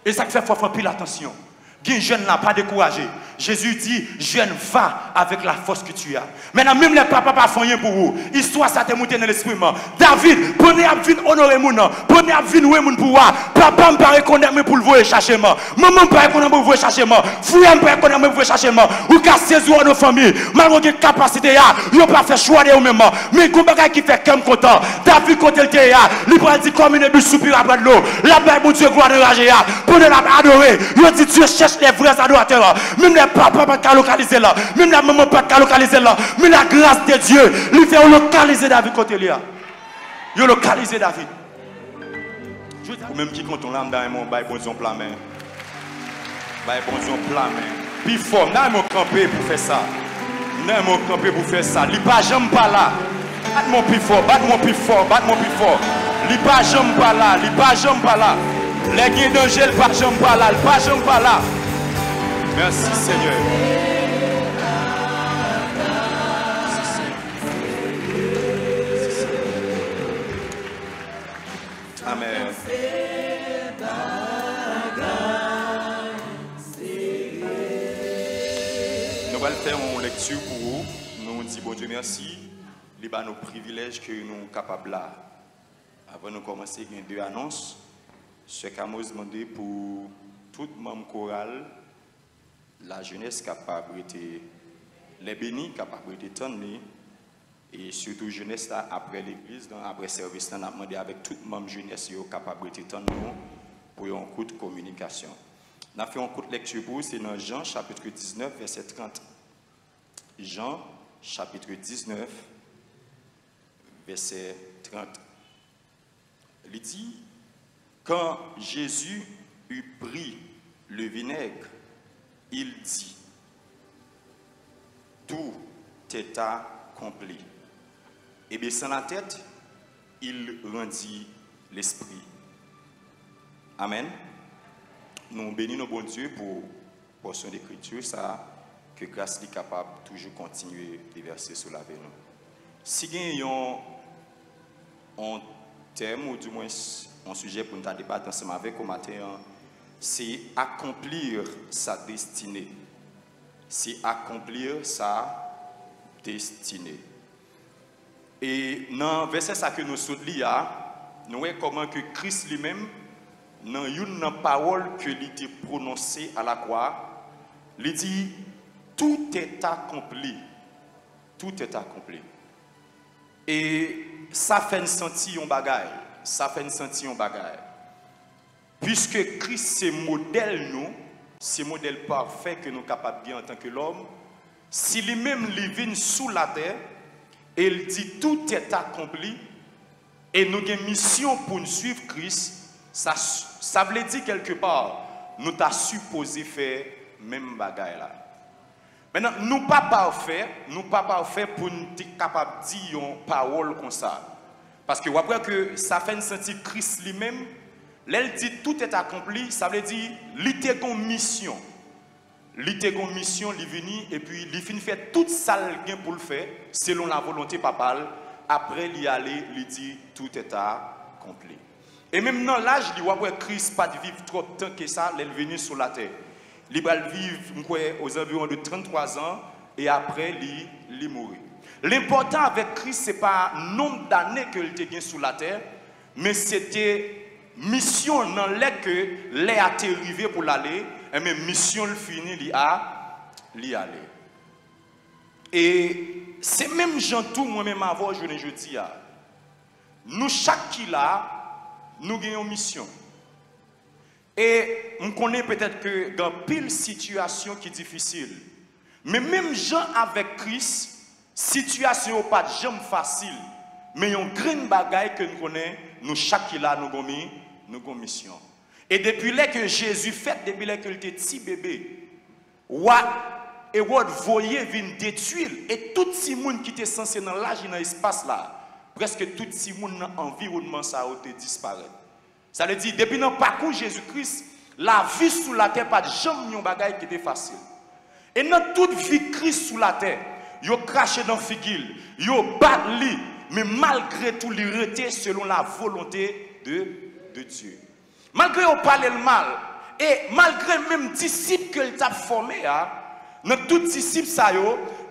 Et ça fait faut faire pile attention. Qui jeune n'a pas découragé. Jésus dit, jeune, va avec la force que tu as. Maintenant, même les papas pas font rien pour vous. Histoire, ça t'est monté dans l'esprit. David, prenez à venir honorer mon nom. Prenez à venir louer mon pouvoir. Papa me paraît qu'on aime pour le voir chercher moi. Maman me paraît qu'on aime pour le voir chercher moi. Frère me paraît qu'on aime pour le voir chercher moi. Ou qu'à saisir nos familles. Malgré la capacité, ils n'ont pas fait choix de eux-mêmes. Mais comme bagage qui fait comme content. David, quand il était là, il prend dit comme une bûche soupir après de l'eau. La Bible, mon Dieu, gloire de rager. Prenez la adorer. Il dit Dieu cherche les vrais adorateurs. Même les papas pas localiser là. Même la maman pas localiser là. Mais la grâce de Dieu, lui fait localiser David côté là. Il localiser David. Ou même qui compte on l'âme dans mon bail bon plan main. Bail bon plan main. Puis fort, n'a mon camper pour faire ça. N'a mon camper pour faire ça. Li pas jamais pas là. Bat mon plus fort, bat mon plus fort, bat mon plus fort. Li pas jamais pas là, li pas jamais pas là. Les guides d'angèle pas jamais pas là, pas jamais pas là. Merci Seigneur. Amen. Nous allons faire une lecture pour vous. Nous disons bon Dieu merci. Il y a nos privilèges que nous sommes capables là. Avant de commencer, il y a deux annonces. Ce qu'Amos demandé pour tout membre choral, la jeunesse capable de les bénis, capable de tendre, et surtout jeunesse là, après l'église, après service, on a demandé avec tout membre jeunesse capable de tendre pour un coup de communication. On a fait un coup de lecture pour vous, c'est dans Jean chapitre 19, verset 30. Jean chapitre 19, verset 30. Il dit, quand Jésus eut pris le vinaigre, il dit, tout est accompli. Et bien sans la tête, il rendit l'esprit. Amen. Nous bénissons nos bon Dieu pour portion d'écriture, ça, que grâce est capable de toujours continuer de verser sur la vie. Si nous avons un thème, ou du moins un sujet pour nous débattre ensemble avec au matin, c'est accomplir sa destinée. C'est accomplir sa destinée. Et dans le verset que nous sommes nous voyons comment que Christ lui-même, dans une parole que il a prononcée à la croix, il dit tout est accompli. Tout est accompli. Et ça fait un senti un bagaille. Ça fait un senti un bagaille. Puisque Christ c'est modèle nous, c'est modèle parfait que nous sommes capables de bien en tant que l'homme, si lui-même vient sous la terre, et il dit tout est accompli, et nous avons une mission pour nous suivre Christ, ça veut dire quelque part, nous avons supposé faire même bagaille là. Maintenant, nous ne sommes pas parfaits pour nous être capables de dire une parole comme ça. Parce que après que ça fait sentir Christ lui-même, l'elle dit tout est accompli, ça veut dire qu'il a une mission. Il a une mission, il est venu et puis il finit faire tout ça pour le faire, selon la volonté papale. Après, il y aller, il dit tout est accompli. Et même dans l'âge, il voit que Christ pas de vivre trop de temps que ça, il est venu sur la terre. Il va vivre aux environs de 33 ans et après, il mourit. L'important avec Christ, ce n'est pas le nombre d'années qu'il était sur la terre, mais c'était mission dans laquelle que les a arrivé pour l'aller, et même mission le fini, il a aller. Et c'est même gentil, moi-même avant, je ne dis pas. Nous, chaque qui là, nous avons une mission. Et on connaît peut-être que dans pile situation qui est difficile. Mais même gens avec Christ, situation pas de jamais facile. Mais il y a une grande bagaille que nous connaissons, nous chaque qui là, nous avons une mission. Et depuis là que Jésus fait, depuis là qu'il était petit bébé, et what voyez vient détruire. Et tout le monde qui était censé dans l'âge dans l'espace là, presque tout le monde dans l'environnement ça a été disparaître. Ça veut dire, depuis le parcours Jésus-Christ, la vie sous la terre, pas de jamais un bagage qui était facile. Et dans toute vie Christ sous la terre, il a craché dans le figuil, il a battu, mais malgré tout, il était selon la volonté de Dieu. Malgré qu'il parlait le mal, Et malgré même disciples que t'a formé, dans tous disciples,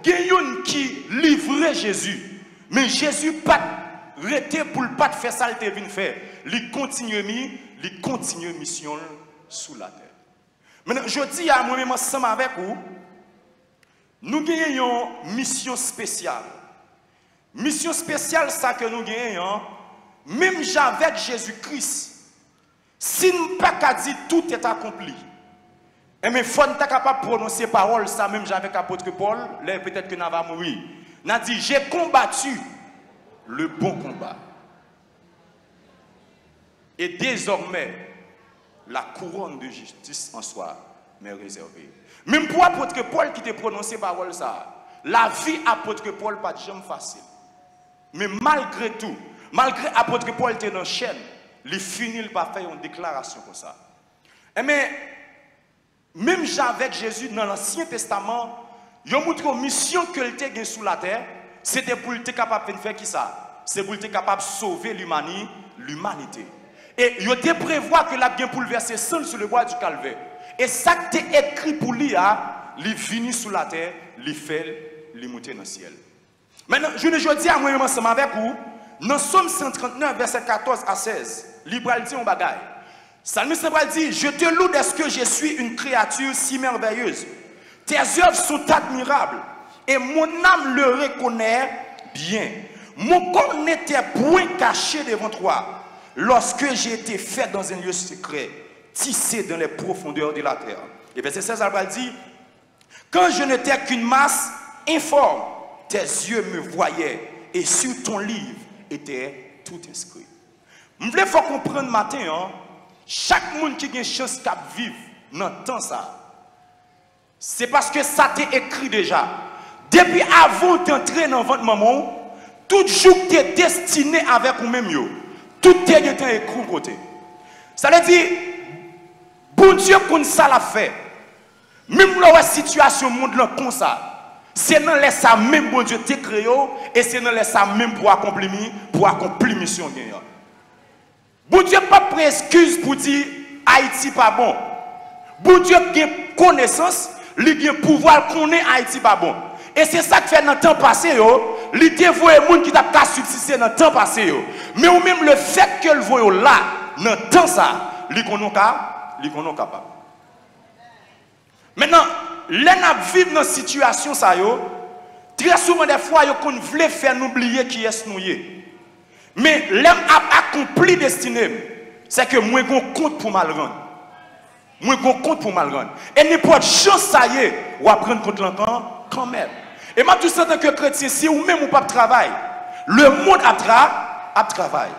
il y a un qui livrait Jésus. Mais Jésus pas arrêté pour ne pas faire ça, il vient faire. Il continue mission sous la terre. Maintenant, je dis à moi-même ensemble avec vous, nous gagnons une mission spéciale. Mission spéciale, ça que nous gagnons, même avec Jésus-Christ. Si nous ne pouvons pas dire tout est accompli, et mais il faut être capable de prononcer parole, ça même avec l'apôtre Paul, là peut-être que nous va mourir. Nous a dit, j'ai combattu le bon combat. Et désormais, la couronne de justice en soi m'est réservée. Même pour l'apôtre Paul qui t'a prononcé parole ça, la vie apôtre Paul pas jamais facile. Mais malgré tout, malgré l'apôtre Paul était dans la chaîne, il finit par faire une déclaration comme ça. Mais même avec Jésus dans l'Ancien Testament, il a montré une mission que il était sous la terre, c'était pour être capable de faire qui ça? C'est pour être capable de sauver l'humanité. Et il était prévu que la bien pour le verser seul sur le bois du calvaire. Et ça qui est écrit pour lui, il finit sous la terre, il fait, il monte dans le ciel. Maintenant, je ne dis à moi ensemble avec vous, dans Somme 139, verset 14 à 16, Libral dit un bagaille. Salmiste dit, je te loue parce que je suis une créature si merveilleuse. Tes œuvres sont admirables et mon âme le reconnaît bien. Mon corps n'était point caché devant toi lorsque j'ai été fait dans un lieu secret, tissé dans les profondeurs de la terre. Et verset 16, Albert dit, quand je n'étais qu'une masse informe, tes yeux me voyaient et sur ton livre était tout inscrit. Je voulais faut comprendre matin, chaque monde qui a une chance de vivre dans le temps ça. C'est parce que ça t'est écrit déjà. Depuis avant d'entrer dans votre maman, tout jour que tu es destiné avec vous-même, tout est écrit de côté. Ça veut dire, bon Dieu, comme ça l'a fait. Même la situation monde là comme ça. C'est dans les ça même bon Dieu t'a créé et c'est dans les ça même pour accomplir mission. Bon Dieu pas pris excuse pour dire Haïti pas bon. Bon Dieu a connaissance, il a pouvoir connaître Haïti pas bon. Et c'est ça qui fait dans le temps passé, il dévoie les gens qui t'a subsisté dans le temps passé. Mais ou même le fait que le voyons là, dans le temps ça, il est capable. Maintenant, les gens vivent dans une situation ça, très souvent des fois, ils veulent faire oublier qui est nous. Mais l'homme a accompli destinée, c'est que moi j'ai un compte pour mal rendre. Moi j'ai un compte pour mal rendre. Et n'importe chance ça y est, ou à prendre compte l'enfant quand même. Et moi tout ça en tant que chrétien, si ou même ou pas de travail, le monde a travail.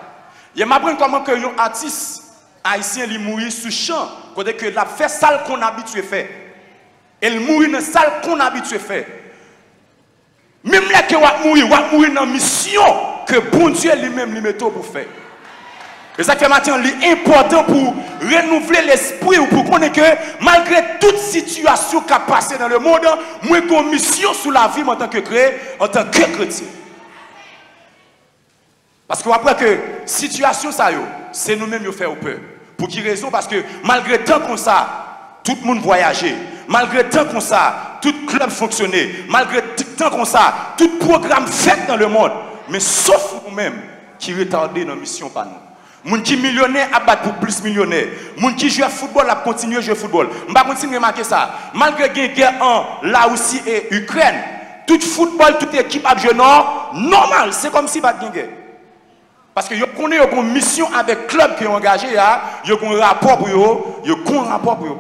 Il m'apprend comment que un artiste haïtien lui mourir sous champ, côté que la fait sale qu'on habitué faire. Elle mourit dans salle qu'on habitué faire. Même là que va mourir dans la mission que bon Dieu lui-même lui met pour faire. Et ça fait maintenant important pour renouveler l'esprit ou pour connaître que malgré toute situation qui a passé dans le monde, moi j'ai une mission sur la vie en tant que chrétien. Parce que après que situation ça c'est nous-mêmes qui faisons peur. Pour quelle raison? Parce que malgré tant comme ça, tout le monde voyageait. Malgré tant comme ça, tout club fonctionnait. Malgré tant comme ça, tout programme fait dans le monde. Mais sauf nous-mêmes qui retardons dans la mission par nous. Les gens qui sont millionnaires à battre pour plus millionnaires. Les gens qui jouent au football à continuer à jouer au football. Je vais continuer à remarquer ça. Malgré la guerre en Russie et Ukraine, tout football, toute équipe à jouer normal. C'est comme si pas de guerre. Parce que vous connaissez une mission avec le club qui est engagé, vous avez un rapport pour vous, vous avez un rapport pour vous.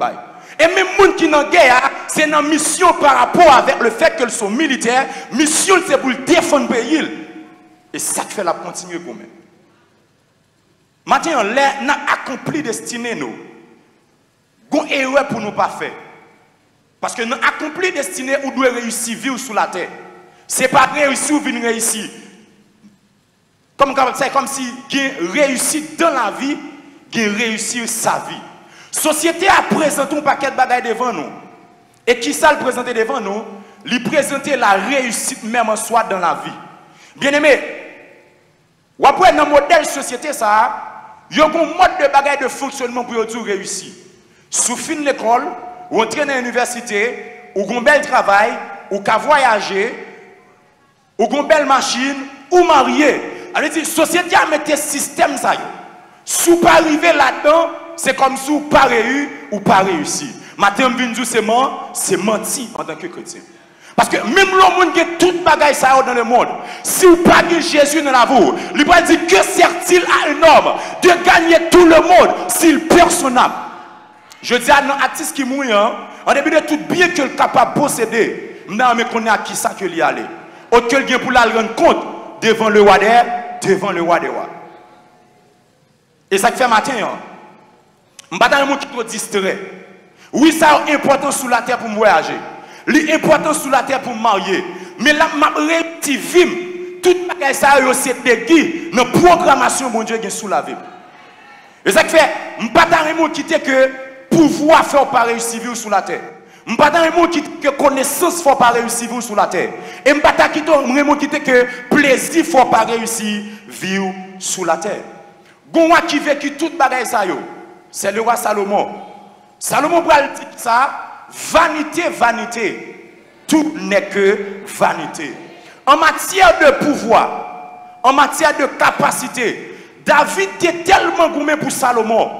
Et même les gens qui sont en guerre, c'est une mission par rapport avec le fait qu'ils sont militaires. Mission, c'est pour défendre le pays. Et ça fait la continuer pour nous. Maintenant, nous avons accompli destinée, nous. Nous avons erreur pour nous pas faire. Parce que nous avons accompli destinée où nous devons réussir à vivre sur la terre. Ce n'est pas réussir ou venir réussir. C'est comme si vous réussi dans la vie, vous réussi sa vie. La société a présenté un paquet de bagages devant nous. Et qui ça le présenter devant nous? Il présenter la réussite même en soi dans la vie. Bien aimé, ou après dans le modèle société, il y a un mode de bagages de fonctionnement pour vous réussir. sous fin de l'école, ou entrer dans l'université, ou un bel travail, ou qu'à voyager, ou une belle machine, ou marié. Alors, la société a mis un système ça. Si vous pas arrivé là-dedans, c'est comme si vous pas réussi ou pas réussi. Matin, c'est menti en tant que chrétien. Parce que même le monde qui a tout bagaille ça dans le monde, si vous pas Jésus dans la vie, il va dire que sert-il à un homme de gagner tout le monde s'il perd son âme. Je dis à un artiste qui mouille, en début de tout bien qu'il est capable de posséder, mais qu'on a qui ça que lui aller. Auquel vient pour la rendre compte devant le roi des rois. Et ça fait matin, je ne vais pas qui trop distrait. Oui, ça est important sur la terre pour me voyager. C'est important sur la terre pour me marier. Mais là, je vais tout ça c'est déguisé dans la programmation mon Dieu qui est sous la vie. Et ça fait, je ne vais pas quitter que pouvoir faire pas réussir sur la terre. Je ne vais pas quitter que connaissance ne pas réussir sur la terre. Et je ne vais pas quitter que plaisir ne pas réussir vivre sur la terre. Gonwa qui vécu toute bagaille ça yo, c'est le roi Salomon. Salomon pral dit ça, vanité, vanité, tout n'est que vanité. En matière de pouvoir, en matière de capacité, David était tellement gourmand pour Salomon.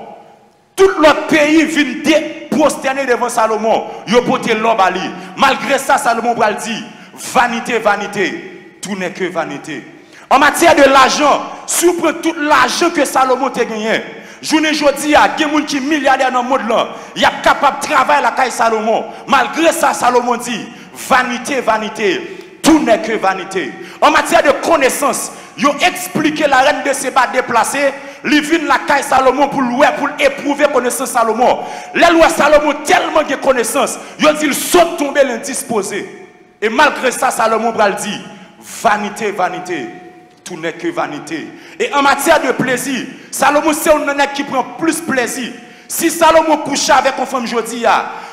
Tout l'autre pays vient prosterner devant Salomon. Yo porté l'homme à lui. Malgré ça, Salomon pral dit, vanité, vanité, tout n'est que vanité. En matière de l'argent, si vous prenez tout l'argent que Salomon a gagné, je ne dis pas, il y a des gens qui sont milliardaires dans le monde là, il est capable de travailler la caille Salomon. Malgré ça, Salomon dit, vanité, vanité, tout n'est que vanité. En matière de connaissance, ils ont expliqué la reine de Séba déplacée, ils viennent la caille Salomon pour éprouver connaissance Salomon. Les lois Salomon tellement de connaissance, ils ont dit, ils sont tombés l'indisposé. Et malgré ça, Salomon dit, vanité, vanité. Tout n'est que vanité. Et en matière de plaisir, Salomon c'est un homme qui prend plus plaisir. Si Salomon couche avec une femme aujourd'hui,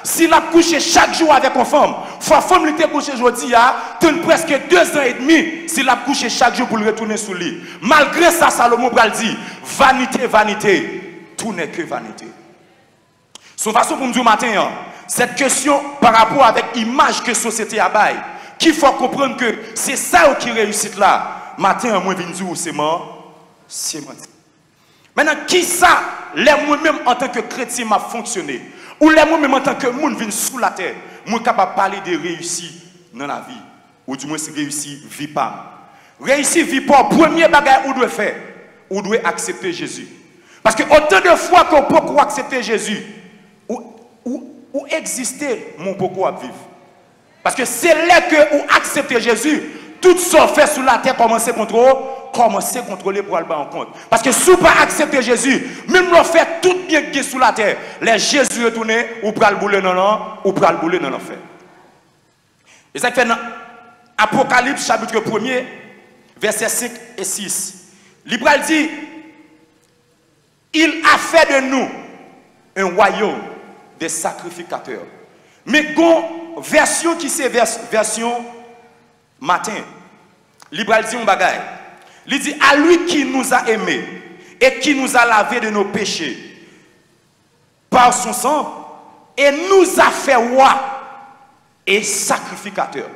s'il a couché chaque jour avec une femme, femme lui couche aujourd'hui, il presque 2 ans et demi, s'il a couché chaque jour pour le retourner sous lui. Malgré ça, Salomon dit, vanité, vanité, tout n'est que vanité. Son façon pour nous dire matin, cette question par rapport avec l'image que la société a baille, qu'il faut comprendre que c'est ça qui réussit là. Matin, moi, je dis, c'est mort. C'est mort. Maintenant, qui ça, les moi-même en tant que chrétien m'a fonctionné? Ou les moi-même en tant que monde vient sous la terre, moi capable de parler de réussite dans la vie. Ou du moins, c'est réussite vie pas. Réussite vie pas, premier bagage, où doit faire? Ou doit accepter Jésus. Parce que autant de fois qu'on peut accepter Jésus, ou exister, mon pourquoi vivre. Parce que c'est là que vous acceptez Jésus, tout ce qu'on fait sur la terre, commencez à contrôler pour aller en compte. Parce que si vous ne pas accepter Jésus, même si vous faites tout bien qui est sur la terre, les Jésus retourne, ou pour le bouler dans l'enfer. Et ça fait dans Apocalypse chapitre 1er, versets 5 et 6. L'Hébreu dit, il a fait de nous un royaume des sacrificateurs. Mais une version qui c'est version matin. L'Hébreu dit un bagaille. Il dit à lui qui nous a aimés et qui nous a lavé de nos péchés par son sang et nous a fait roi et sacrificateur.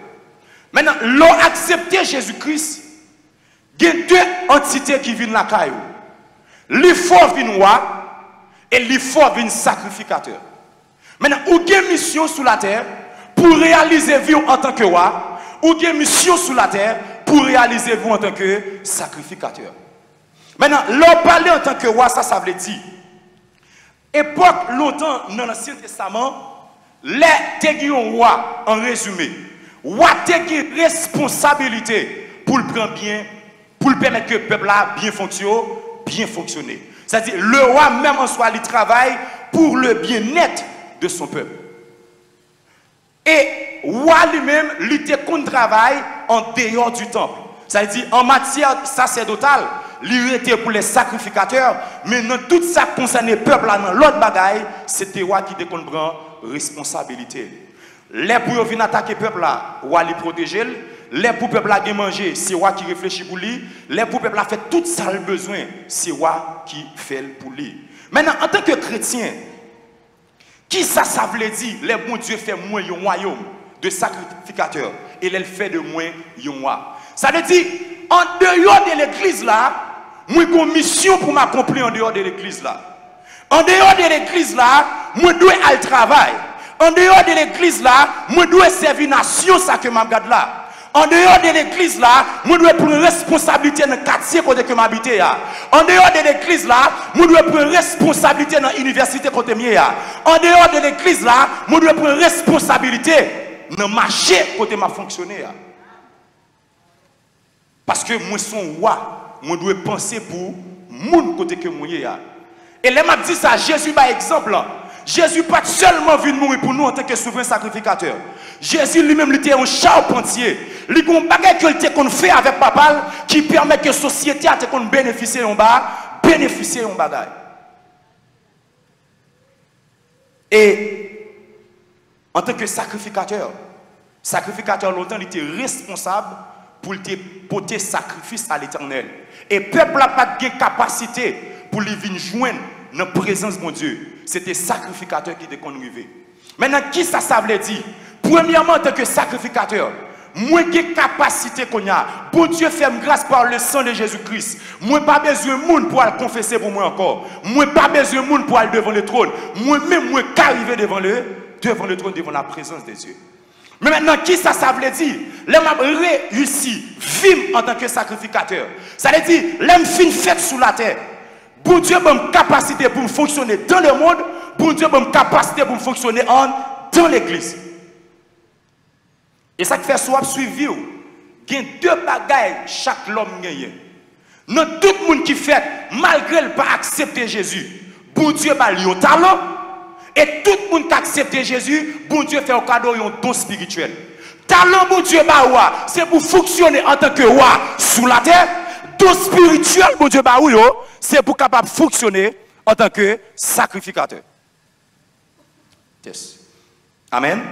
Maintenant, l'on accepté Jésus-Christ, il y a 2 entités qui viennent la caillou. L'effort vient roi et l'effort vient sacrificateur. Maintenant, où il y a une mission sur la terre pour réaliser vie en tant que roi, ou il y a une mission sur la terre pour réaliser vous en tant que sacrificateur. Maintenant, l'on parle en tant que roi, ça veut dire, époque longtemps dans l'Ancien Testament, les roi, en résumé, roi une responsabilité pour le prendre bien, pour le permettre que le peuple a bien fonctionner. C'est-à-dire, le roi même en soi, il travaille pour le bien-être de son peuple. Et roi lui-même, il était contre travail en dehors du temple. C'est-à-dire, en matière sacerdotale, il était pour les sacrificateurs, mais dans tout ça qui concerne le peuple, dans l'autre bagaille, c'était roi qui était contre prendre responsabilité. Les pour venir attaquer le peuple, roi les protéger. Les pour le peuple a manger, c'est roi qui réfléchit pour lui. Les pour le peuple a fait tout ça le besoin, c'est roi qui fait pour lui. Maintenant, en tant que chrétien, Qui ça veut dire? Les bons Dieu fait moins un royaume de sacrificateurs et elle fait de moins un roi. Ça veut dire, en dehors de l'église là, moi j'ai une mission pour m'accomplir en dehors de l'église là. En dehors de l'église là, moi dois aller travail. En dehors de l'église là, moi dois servir nation ça que m'abgarde là. En dehors de l'église là, moi dois prendre responsabilité dans le quartier côté que m'habite là. En dehors de l'église là, moi dois prendre responsabilité dans l'université côté mieux là. En dehors de l'église là, moi dois prendre responsabilité dans le marché côté m'a fonctionné là. Parce que moi son roi, moi dois penser pour moun côté que moi là. Et là m'a dit ça, Jésus par exemple là. Jésus pas seulement venu mourir pour nous en tant que souverain sacrificateur. Jésus lui-même était un charpentier. Il y a un bagage qu'il fait avec papa qui permet que la société a bénéficié en bas, bénéficier en bagage. Et en tant que sacrificateur longtemps il était responsable pour porter sacrifice à l'Éternel. Et le peuple n'a pas de capacité pour lui venir joindre dans la présence de mon Dieu. C'était sacrificateur qui était arrivé. Maintenant, qui ça veut dire? Premièrement, en tant que sacrificateur, moi j'ai capacité qu'on a. Bon Dieu fait grâce par le sang de Jésus-Christ. Moi pas besoin de monde pour aller confesser pour moi encore. Moi pas besoin de monde pour aller devant le trône. Moi-même, moi qu'arriver devant le trône, devant la présence de Dieu. Mais maintenant, qui ça veut dire? L'homme a réussi vivre en tant que sacrificateur. Ça veut dire, l'homme fin fait sous la terre. Bon Dieu a une capacité pour fonctionner dans le monde. Bon Dieu a une capacité pour fonctionner dans l'église. Et ça qui fait soit suivi, il y a deux bagailles chaque homme gagne. Dans tout le monde qui fait, malgré ne pas accepter Jésus, bon Dieu a un talent. Et tout le monde qui accepte Jésus, bon Dieu fait un cadeau, un don spirituel. Talent, bon Dieu, c'est pour fonctionner en tant que roi sous la terre. Don spirituel, bon Dieu, c'est pour capable fonctionner en tant que sacrificateur. Yes. Amen.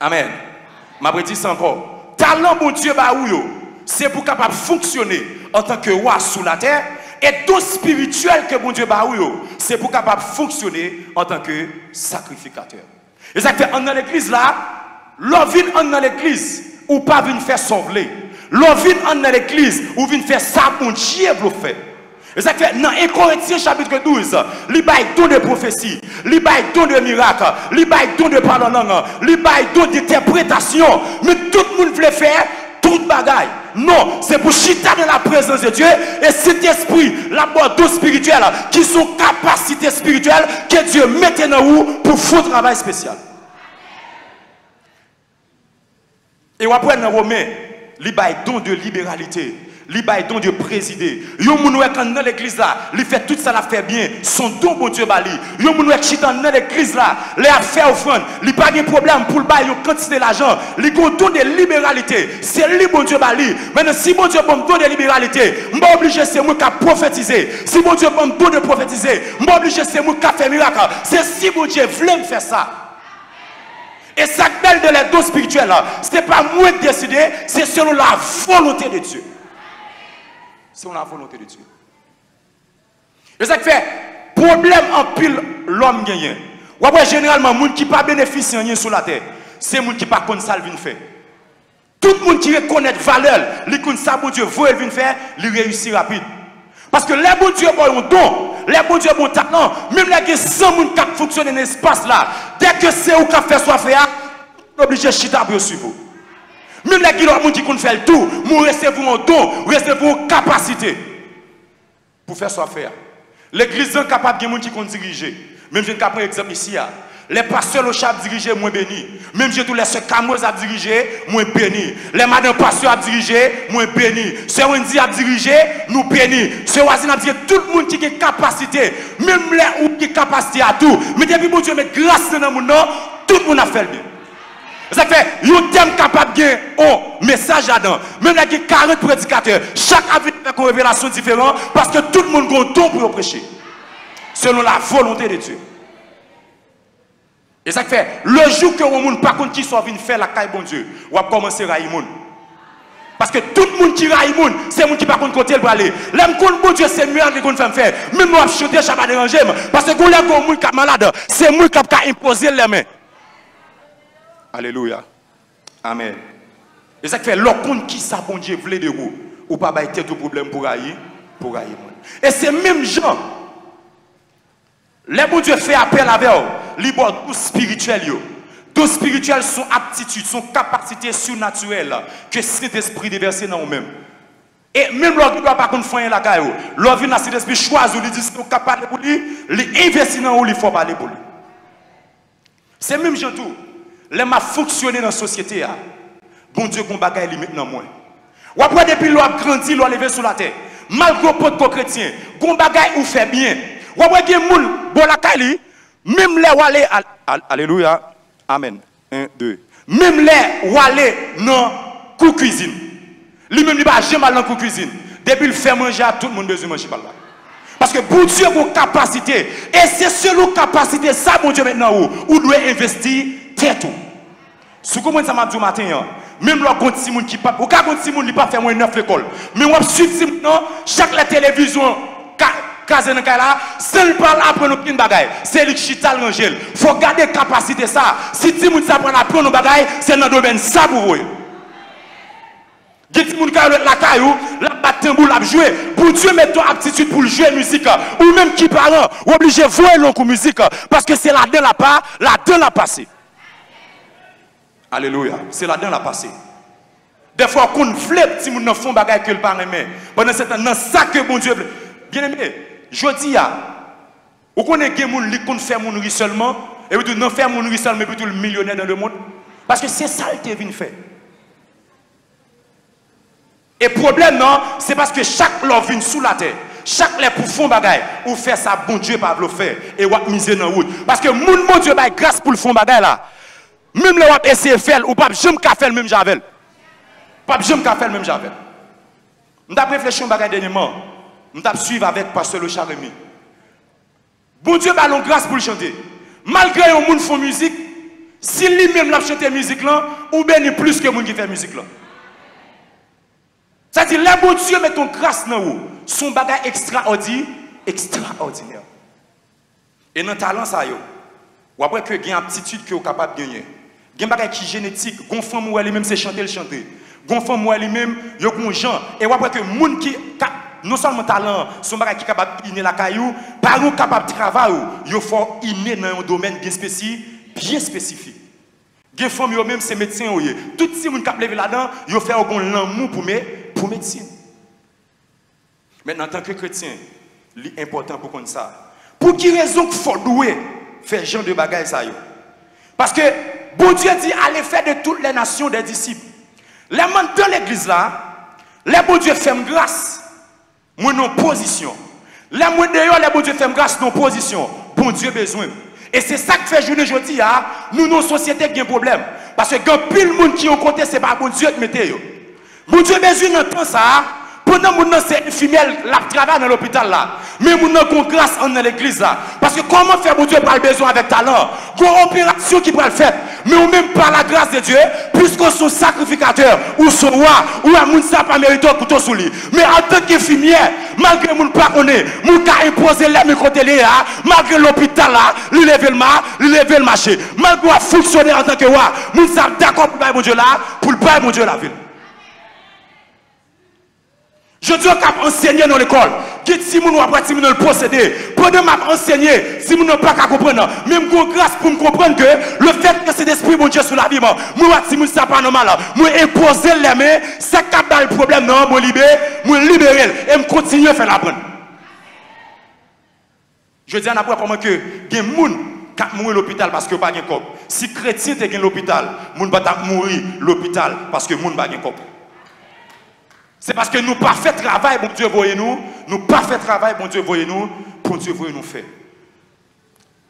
Amen. Ma dit ça encore. Talent, bon Dieu, c'est pour capable fonctionner en tant que roi sous la terre. Et don spirituel que bon Dieu c'est pour capable fonctionner en tant que sacrificateur. Et ça fait dans l'église là, l'on vient dans l'église ou pas vient faire sauver. L'on vient dans l'église ou vient faire ça bon Dieu veut faire. Et ça fait dans 1 Corinthiens chapitre 12, il y a don de prophétie, il y a don de miracle, il y a don de parole en langue, il y a don d'interprétation, mais tout le monde veut faire toute bagaille. Non, c'est pour chita dans la présence de Dieu et cet esprit, la don spirituelle, qui sont capacités spirituelles que Dieu mette dans vous pour faire un travail spécial. Et après dans Romain, il y a don de libéralité. Il y a don de présider. Yon moun wè kan dans l'église là, il fait tout ça, la fait bien. Son don bon Dieu bali. Yon moun wè chita dans l'église là, il a fait offrande. Il pas de problème pour le bail yon quantité d'argent. Il a don de libéralité. C'est lui bon Dieu bali. Maintenant si bon Dieu bon don de libéralité, m'pa obligé c'est moi qui prophétiser. Si bon Dieu bon don de prophétiser, m'pa obligé c'est moi qui faire miracle. C'est si bon Dieu veut me faire ça. Et ça belle de les dons spirituels là, c'est pas moi qui décide, c'est selon la volonté de Dieu. C'est la volonté de Dieu. Et ça fait problème en pile l'homme gagne. Ou après généralement les gens qui pas bénéficient rien sur la terre, c'est les gens qui pas connaissent ça vient faire. Tout le monde qui reconnaît valeur, les connaît ça bon Dieu veut vient faire, il réussit rapide. Parce que les bon Dieu ont un don, les bon Dieu ont un talent, même les 100 personnes qui fonctionnent dans l'espace là, dès que c'est où qui fait soit faire, on est obligé de chita pour suivre. Même les gens qui font le tout, nous recevons un don, recevons une capacité pour faire soit faire. L'église est capable de gens qui diriger. Même je prends un exemple ici. Les pasteurs au chap dirigé, moins béni. Même je tous les sœurs Camoz à diriger, moins béni. Les madame pasteurs à diriger, moins béni. Sœur Wendy à diriger, nous béni. Sœur Wazine à diriger, tout le monde qui a capacité, même les ou qui a capacité à tout. Mais depuis que Dieu met grâce dans le monde, tout le monde a fait le bien. Ça fait, un thème capable de gagner un message là-dedans. Même là, il y a 40 prédicateurs. Chaque avis fait une révélation différente parce que tout le monde a un don pour prêcher. Selon la volonté de Dieu. Et ça fait, le jour que on ne pas contre qui soit venu faire la caille bon Dieu, on va commencer à railler monde. Parce que tout le monde qui raille moun, c'est le monde qui pas contre côté pour aller. L'homme qu'on bon Dieu, c'est mieux que qu'on fait faire. Même moi chanter, ça va déranger parce que quand les gens qui malade, c'est moi qui a imposé les mains. Alléluia. Amen. Et ça fait l'autre qui ça bon Dieu voulait de vous ou pas bailler tout problème pour railler moun. Et c'est même gens les bon Dieu fait appel avec eux, les tout spirituel yo. Tout spirituel sont aptitudes, sont capacités surnaturelles que Saint-Esprit déversé dans nous-mêmes. Et même lorsqu'il ne doit pas qu'on fasse la caille, lorsqu'il a Saint-Esprit choisi, il dit qu'il est capable pour lui, il investit dans lui, il faut parler pour lui. C'est même gens tout. Les m'a fonctionné dans la société. Bon Dieu, qu'on bagaille lui maintenant moins. Ou après depuis l'on a grandi, l'on a levé sur la terre. Malgré le pot chrétien, qu'on bagaille ou fait bien. Ou après qu'il y a des gens bon la caille, même les walé alléluia. Amen. 1, 2. Même les ou aller dans la cuisine. Lui-même, il ne va pas jamais dans la cuisine. Depuis qu'il fait manger, tout le monde besoin de manger par là. Parce que pour Dieu, vous capacité. Et c'est selon capacité, ça, bon Dieu, maintenant, où doit investir tête. Si vous comprenez ça, m'a matin, même là, quand Simon qui pas, ou quand Simon qui pas fait moins 9 l'école. Mais on suit Simon, chaque la télévision, seul parle après nos petits bagailles. C'est lui qui chita l'angèle. Il faut garder la capacité ça. Si Simon s'apprend à prendre nos bagailles, c'est dans le domaine ça pour vous. Get moun ka la caillou, la batambour la jouer. Pour Dieu mettre ton aptitude pour jouer musique ou même qui parent, ou obligé voir l'on musique parce que c'est là-dedans la pas, là-dedans la passé. Alléluia, c'est là-dedans la passé. Des fois qu'on flète si moun nan font bagaille que le pas aimer. Pendant ce temps dans ça que bon Dieu bien aimé, je dis ou connaît que moun li kon faire moun riche seulement et puis non faire moun riche seulement mais plutôt le millionnaire dans le monde parce que c'est ça le vient faire. Et problème non, c'est parce que chaque l'homme vient sous la terre. Chaque les pour fond bagaille ou faire ça bon Dieu pas le faire et ou miser dans route parce que moun bon Dieu bail grâce pour le fond bagaille là. Même le wap essayer faire ou pas jamais ka faire même javel. Pas jamais ka faire même javel. M't'a réfléchi un bagaille dernièrement. M't'a suivre avec pasteur Le Charemi. Bon Dieu ballon grâce pour le chanter. Malgré un monde font musique, si lui-même l'a chanter musique là, ou bien plus que monde qui fait musique là. C'est-à-dire, les bon Dieu met ton grâce dans vous. Son bagage extraordinaire. Et dans le talent, ça y est. Ou après que il y a une aptitude que vous êtes capable de gagner. Il y a un bagage qui est génétique. Gon femme ou elle-même c'est chanter le chanter. Gon femme ou elle-même, il y a un gens. Et ou après que moun qui non seulement talent, son bagage qui est capable d'inner la caillou, par ou capable de travailler, il faut inner dans un domaine bien spécifique. Gen femme yo même c'est médecin oye. Tout si moun k'ap lever là-dedans, yo fait un l'amour pour médecine. Maintenant en tant que chrétien, c'est important pour connaître ça. Pour qui raison qu'il faut douer faire genre de bagaille ça yo? Parce que bon Dieu dit allez faire de toutes les nations des disciples. Les gens dans l'église là, les bon Dieu fait grâce, moi non position. Les gens dehors, les bon Dieu fait grâce non position. Bon Dieu besoin. Et c'est ça que fait journée aujourd'hui, nous, nos sociétés, qui ont un problème. Parce que quand pile monde qui ont côté, c'est pas bon Dieu qui mette. Bon Dieu besoin d'entendre ça. Pendant que nous c'est infirmière, la travaille dans l'hôpital là. Mais nous avons grâce dans l'église là. Parce que comment faire bon Dieu pas le besoin avec talent? Une opération qui peut le faire. Mais ou même par la grâce de Dieu, puisque son sacrificateur, ou son roi, ou un monde ça pas mérité couteau sous lui. Mais en tant qu'infirmière, malgré mon pas connaît, mon cas imposé les côté là, malgré l'hôpital là, lui lever le marché. Malgré fonctionner en tant que roi, mon ça d'accord pour bon Dieu là, pour le pas bon Dieu la ville. Je dis qu'on enseigné dans l'école. Si vous n'avez pas le procédé, pendant que enseigné, si vous n'avez pas comprendre, même qu'on grâce pour me comprendre que le fait que c'est l'esprit bon Dieu sur la vie, moi, si vous n'avez pas normal, moi imposer les mains, ça cap dans le problème, non, moi libérer et me continuer à faire la bonne. Je dis à n'importe comment que il y a des gens qui mourent à l'hôpital parce que pas de corps. Si chrétien est à l'hôpital, les gens vont mourir à l'hôpital parce que les gens n'ont pas de corps. C'est parce que nous pas fait travail, bon Dieu voyez nous, nous pas fait travail, bon Dieu voyez nous, pour Dieu voyez nous faire.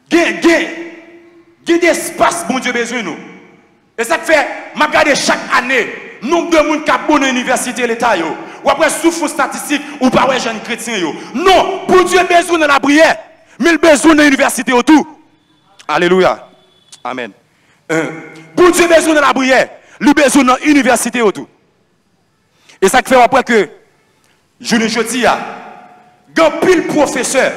Gain d'espace, bon Dieu besoin nous. Et ça fait, je regarde chaque année, nombre de monde qui a bon université l'État yo, ou après souffre statistique ou pas ouais jeunes chrétiens yo. Non, bon Dieu besoin de la prière, mais il besoin de l'université autour. Alléluia. Amen. Bon Dieu besoin de la prière, il besoin de l'université autour. Et ça fait après que, je ne dis pas, grand pile professeur,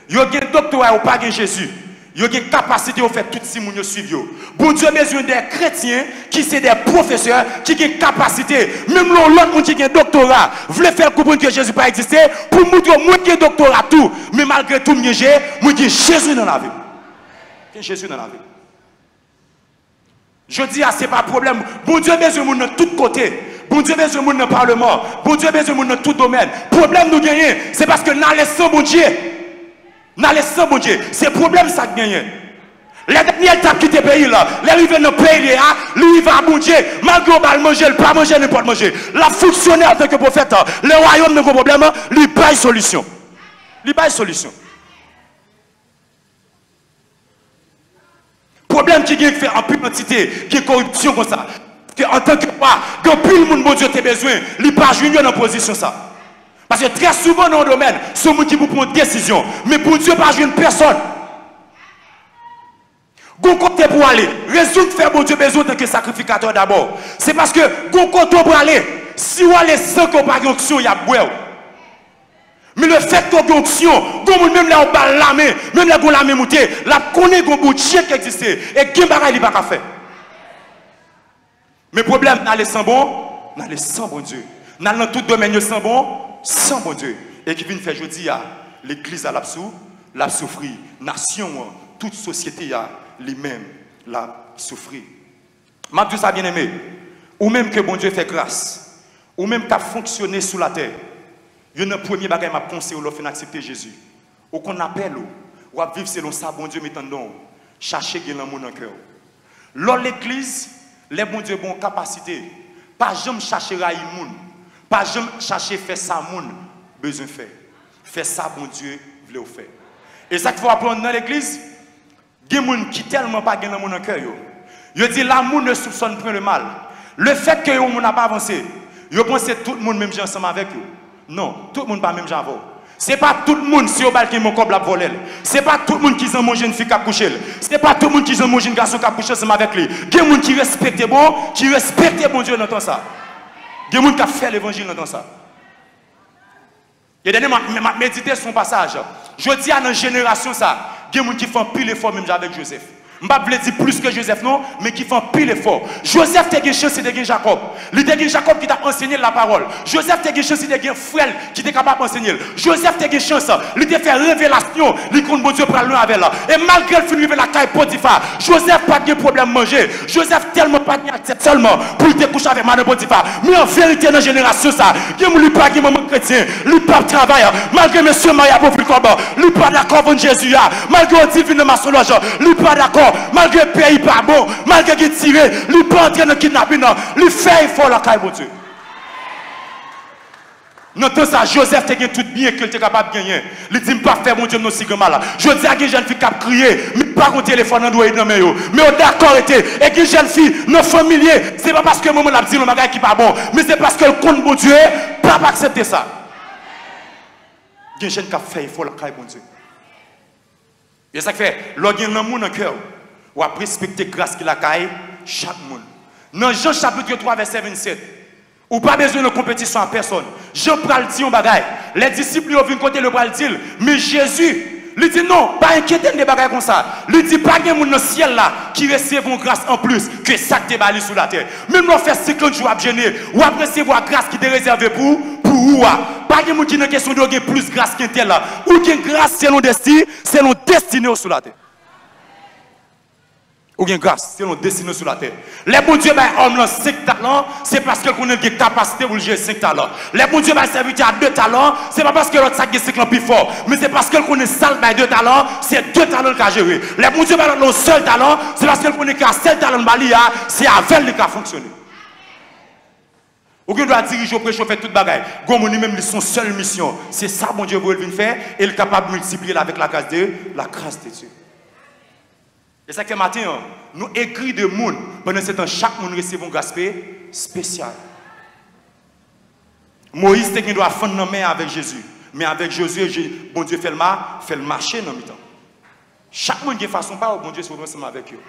il y a un doctorat ou pas de Jésus. Il y a une capacité de faire tout ce monde suivre. Bon Dieu a besoin des chrétiens qui sont des professeurs, qui ont une capacité, même l'autre monde qui a un doctorat, voulait faire comprendre que Jésus pas existé, pour montrer moi qui a un doctorat tout, mais malgré tout, moi j'ai Jésus dans la vie. Jésus dans la vie. Je dis, ce n'est pas un problème. Bon Dieu a besoin de monde de tous côtés. Bon Dieu a besoin de monde dans le Parlement. Bon Dieu a besoin de monde dans tout domaine. Problème nous gagnons, c'est parce que nous laissons bon Dieu. Nous laissons bon Dieu. C'est le problème ça gagne. Les derniers qui quitté le pays là, les arrivés dans le pays là, lui va à bon Dieu. Malgré qu'on va manger, il ne peut pas manger, n'importe manger. La fonctionnaire en tant que prophète, le royaume n'a pas de problème, lui pas une solution. Lui pas une solution. Problème qui vient faire en plus quantité, qui est corruption comme ça. Que en tant que roi, quand plus le monde, bon Dieu, a besoin, il n'est pas junior dans la position ça. Parce que très souvent dans le domaine, c'est monde qui vous prend une décision. Mais pour Dieu, pas jouer personne. Gon côté pour aller, raison de faire bon Dieu besoin tant que sacrificateur d'abord. C'est parce que gon côté pour aller, si vous allez sans qu'on pas d'onction, il y a boire. Mais le fait qu'on ait onction, même là on parle la main, même là on la main montée, la connaît qu'on bout de chien qui existe et qui bagaille il pas qu'à faire. Mais problème n'allez sans bon, n'allez sans bon Dieu. N'allez dans tout domaine sans bon Dieu. Et qui vient faire jeudi à l'église à l'a souffrir, nation, toute société a les mêmes la souffrir. M'a dit ça bien aimé, ou même que bon Dieu fait grâce, ou même qu'a fonctionné sous la terre. Il y a un premier bagage m'a pensé ou l'offre d'accepter Jésus. Ou qu'on appelle ou à vivre selon ça bon Dieu mettant dans chercher que l'amour dans le cœur. Lors l'église, les bon Dieu bon capacité, pas jamais chercher railler moun, pas jamais chercher faire ça moun besoin faire. Faire ça bon Dieu veut faire. Et ça qu'il faut apprendre dans l'église, il y a des gens qui tellement pas gagnent l'amour dans le cœur. Yo dit l'amour ne soupçonne point le mal. Le fait que on n'a pas avancé, yo pense que tout le monde même ensemble avec eux. Non, tout le monde pas même genre. C'est pas tout le monde si au bal qui mon corps la voler. C'est pas tout le monde qui ont mangé une fille qui a couché. C'est pas tout le monde qui ont mangé un garçon qui a couché ensemble avec lui. Il y a des gens qui respectent bon Dieu dans ça. Il y a des gens qui ont fait l'évangile dans ça. Et dernièrement, m'a médité son passage. Je dis à notre génération ça, il y a des gens qui font pile effort même avec Joseph. Je ne vais pas dire plus que Joseph, non, mais qui font pile effort. Joseph a une chance de Jacob. Il a Jacob qui t'a enseigné la parole. Joseph a une chance de frère qui était capable d'enseigner. Joseph a une chance, il a fait révélation, il compte bon Dieu pour aller avec là. Et malgré le fait de la caille Potiphar, Joseph n'a pas de problème à manger. Joseph tellement pas accepté seulement pour te coucher avec Madame Potiphar. Mais en vérité, dans la génération, ça, il n'y a pas de maman chrétien, il n'y a pas de travail. Malgré monsieur Maria Beaufort, il n'y a pas d'accord avec Jésus. Malgré le divin de Massologe, il n'y a pas d'accord. Malgré le pays pas bon, malgré qu'il tire, il pas entrer dans le kidnapping, il fait effort la caille, mon Dieu. Non, tout ça, Joseph te gagne tout bien qu'il était capable de gagner. Il dit, pas faire mon Dieu, non, si mal. Je dis à une jeune fille qui a crié, mais pas un téléphone dans le mais d'accord, et une jeune fille, non familier, c'est pas parce que maman l'a dit, le bagage qui pas bon, mais c'est parce que le compte, mon Dieu, pas accepter ça. Il y a une jeune qui a fait effort la caille, mon Dieu. Et ça fait, lorsqu'il y a un amour dans le cœur, ou à respecter grâce qu'il a caille chaque monde. Dans Jean chapitre 3 verset 27, ou pas besoin de compétition à personne. Jean pral dit un bagaille. Les disciples ont vu côté le pral dire, mais Jésus, il dit non, pas inquiéter des bagailles comme ça. Il dit pas de monde dans le ciel là qui recevra grâce en plus que ça qui est sur la terre. Même nous fait 50 jours à gêner ou à recevoir grâce qui est réservée pour vous. Pas de monde qui n'a question de gagner plus grâce qu'un tel là. Ou qui grâce selon destiné sur la terre. Ou bien grâce, c'est notre destinée sur la terre. Les bons dieux, homme 5 talents, c'est parce que qu'on a une capacité pour gérer 5 talents. Les bons dieux, serviteur à 2 talents, c'est pas parce que l'autre sac est 5 plus fort, mais c'est parce que qu'on est salle by 2 talents, c'est 2 talents qu'il a géré. Les bons dieux, l'autre seul talent, c'est parce que qu'on est qu'un seul talent de Balia, c'est avec lui qui a fonctionné. Ou bien doit diriger au préchauffer toute bagaille. Gomouni même son seule mission, c'est ça bon Dieu veut venir faire, et il est capable de multiplier avec la grâce de Dieu. Et ça que matin, nous écrivons de monde pendant ce temps, chaque monde recevait une grâce spéciale. Moïse doit faire une main avec Jésus. Mais avec Jésus, bon Dieu fait le marché dans le temps. Chaque monde qui fait façon pas, bon Dieu se ensemble avec eux.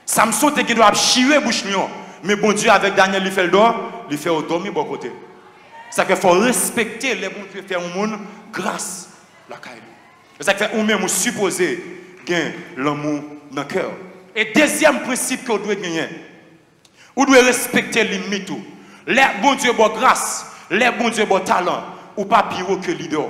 Samson doit chirer bouche lion. Mais bon Dieu, avec Daniel, il fait le dos, il fait au dormir bon côté. Ça fait qu'il faut respecter les bons Dieu faire au monde grâce à la caille. Ça fait ou même supposer gagner l'amour dans le cœur. Et deuxième principe que vous devez gagner, vous devez respecter les limites. Les bons Dieu bon grâce, les bons Dieu bon talent, ou pas pire que leader.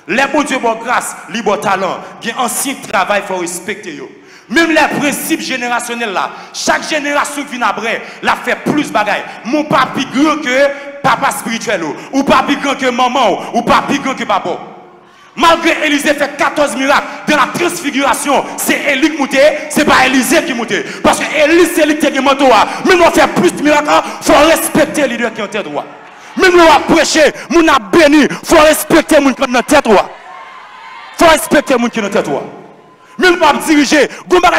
Les bons Dieu bon grâce, les bon talent, il y a un ancien travail, il faut respecter yo. Même les principes générationnels là, chaque génération qui vient après, la fait plus bagaille. Mon pas plus grand que papa spirituel, ou pas plus grand que maman, ou pas plus grand que papa. Malgré Élisée fait 14 miracles dans la transfiguration, c'est Élie qui monte, c'est pas Élisée qui monte. Parce que Élie c'est lui qui est manteau. Même on fait plus de miracles, il faut respecter les leaders qui ont tête droit. Même on a prêché, on a béni, il faut respecter les gens qui ont tête droit. Il faut respecter les gens qui ont tête droit. Même pas diriger,